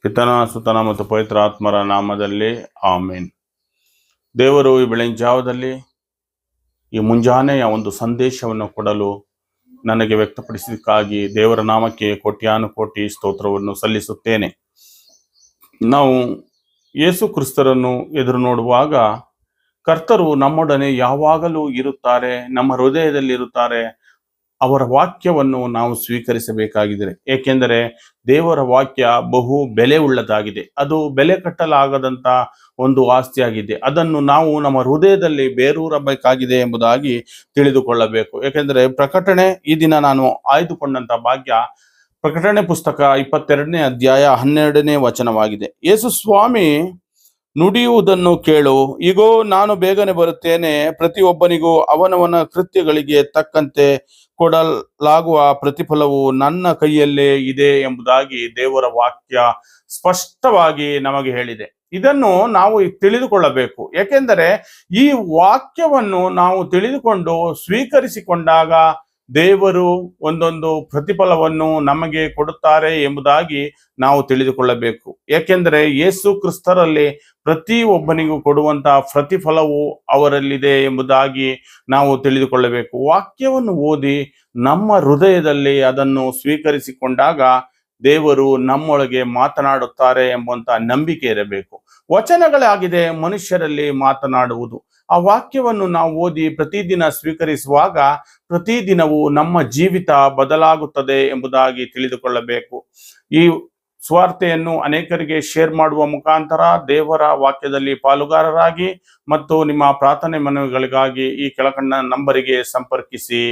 ಪಿತನ ಸುತನ ಮತ್ತು ಪವಿತ್ರ ಆತ್ಮರ ನಾಮದಲ್ಲಿ ಆಮೇನ್. ದೇವರು ಈ ಬೆಳಗಿನ ಜಾವದಲ್ಲಿ ಈ ಮುಂಜಾನೆಯ ಒಂದು ಸಂದೇಶವನ್ನು ಕೊಡಲು ನನಗೆ ವ್ಯಕ್ತಪಡಿಸಿದ್ದಕ್ಕಾಗಿ ದೇವರ ನಾಮಕ್ಕೆ ಕೋಟ್ಯಾನುಕೋಟಿ ಸ್ತೋತ್ರವನ್ನು ಸಲ್ಲಿಸುತ್ತೇನೆ. ನಾವು ಯೇಸು ಕ್ರಿಸ್ತರನ್ನು ಎದುರು ನೋಡುವಾಗ ಕರ್ತರು ನಮ್ಮೊಡನೆ ಯಾವಾಗಲೂ ಇರುತ್ತಾರೆ, ನಮ್ಮ ಹೃದಯದಲ್ಲಿ ಇರುತ್ತಾರೆ. ಅವರ ವಾಕ್ಯವನ್ನು ನಾವು ಸ್ವೀಕರಿಸಬೇಕಾಗಿದೆ. ಏಕೆಂದರೆ ದೇವರ ವಾಕ್ಯ ಬಹು ಬೆಲೆ ಉಳ್ಳದಾಗಿದೆ. ಅದು ಬೆಲೆ ಕಟ್ಟಲಾಗದಂತ ಒಂದು ಆಸ್ತಿಯಾಗಿದೆ. ಅದನ್ನು ನಾವು ನಮ್ಮ ಹೃದಯದಲ್ಲಿ ಬೇರೂರಬೇಕಾಗಿದೆ ಎಂಬುದಾಗಿ ತಿಳಿದುಕೊಳ್ಳಬೇಕು. ಏಕೆಂದರೆ ಪ್ರಕಟಣೆ, ಈ ದಿನ ನಾನು ಆಯ್ದುಕೊಂಡಂತ ಭಾಗ್ಯ ಪ್ರಕಟಣೆ ಪುಸ್ತಕ 22ನೇ ಅಧ್ಯಾಯ 12ನೇ ವಚನವಾಗಿದೆ. ಯೇಸು ಸ್ವಾಮಿ ನುಡಿಯುವುದನ್ನು ಕೇಳು, ಈಗೋ ನಾನು ಬೇಗನೆ ಬರುತ್ತೇನೆ, ಪ್ರತಿಯೊಬ್ಬನಿಗೂ ಅವನವನ ಕೃತ್ಯಗಳಿಗೆ ತಕ್ಕಂತೆ ಕೊಡಲಾಗುವ ಪ್ರತಿಫಲವು ನನ್ನ ಕೈಯಲ್ಲೇ ಇದೆ ಎಂಬುದಾಗಿ ದೇವರ ವಾಕ್ಯ ಸ್ಪಷ್ಟವಾಗಿ ನಮಗೆ ಹೇಳಿದೆ. ಇದನ್ನು ನಾವು ತಿಳಿದುಕೊಳ್ಳಬೇಕು. ಏಕೆಂದರೆ ಈ ವಾಕ್ಯವನ್ನು ನಾವು ತಿಳಿದುಕೊಂಡು ಸ್ವೀಕರಿಸಿಕೊಂಡಾಗ ದೇವರು ಒಂದೊಂದು ಪ್ರತಿಫಲವನ್ನು ನಮಗೆ ಕೊಡುತ್ತಾರೆ ಎಂಬುದಾಗಿ ನಾವು ತಿಳಿದುಕೊಳ್ಳಬೇಕು. ಏಕೆಂದರೆ ಯೇಸು ಕ್ರಿಸ್ತರಲ್ಲಿ ಪ್ರತಿಯೊಬ್ಬನಿಗೂ ಕೊಡುವಂತಹ ಪ್ರತಿಫಲವು ಅವರಲ್ಲಿದೆ ಎಂಬುದಾಗಿ ನಾವು ತಿಳಿದುಕೊಳ್ಳಬೇಕು. ವಾಕ್ಯವನ್ನು ಓದಿ ನಮ್ಮ ಹೃದಯದಲ್ಲಿ ಅದನ್ನು ಸ್ವೀಕರಿಸಿಕೊಂಡಾಗ ದೇವರು ನಮ್ಮೊಳಗೆ ಮಾತನಾಡುತ್ತಾರೆ ಎಂಬಂತ ನಂಬಿಕೆ ಇರಬೇಕು. ವಚನಗಳಾಗಿದೆ ಮನುಷ್ಯರಲ್ಲಿ ಮಾತನಾಡುವುದು. ಆ ವಾಕ್ಯವನ್ನು ನಾವು ಓದಿ ಪ್ರತಿದಿನ ಸ್ವೀಕರಿಸುವಾಗ ಪ್ರತಿದಿನವೂ ನಮ್ಮ ಜೀವಿತ ಬದಲಾಗುತ್ತದೆ ಎಂಬುದಾಗಿ ತಿಳಿದುಕೊಳ್ಳಬೇಕು. ಈ ಸ್ವಾರ್ಥೆಯನ್ನು ಅನೇಕರಿಗೆ ಶೇರ್ ಮಾಡುವ ಮುಖಾಂತರ ದೇವರ ವಾಕ್ಯದಲ್ಲಿ ಪಾಲುಗಾರರಾಗಿ ಮತ್ತು ನಿಮ್ಮ ಪ್ರಾರ್ಥನೆ ಮನವಿಗಳಿಗಾಗಿ ಈ ಕೆಳಕಂಡ ನಂಬರಿಗೆ ಸಂಪರ್ಕಿಸಿ.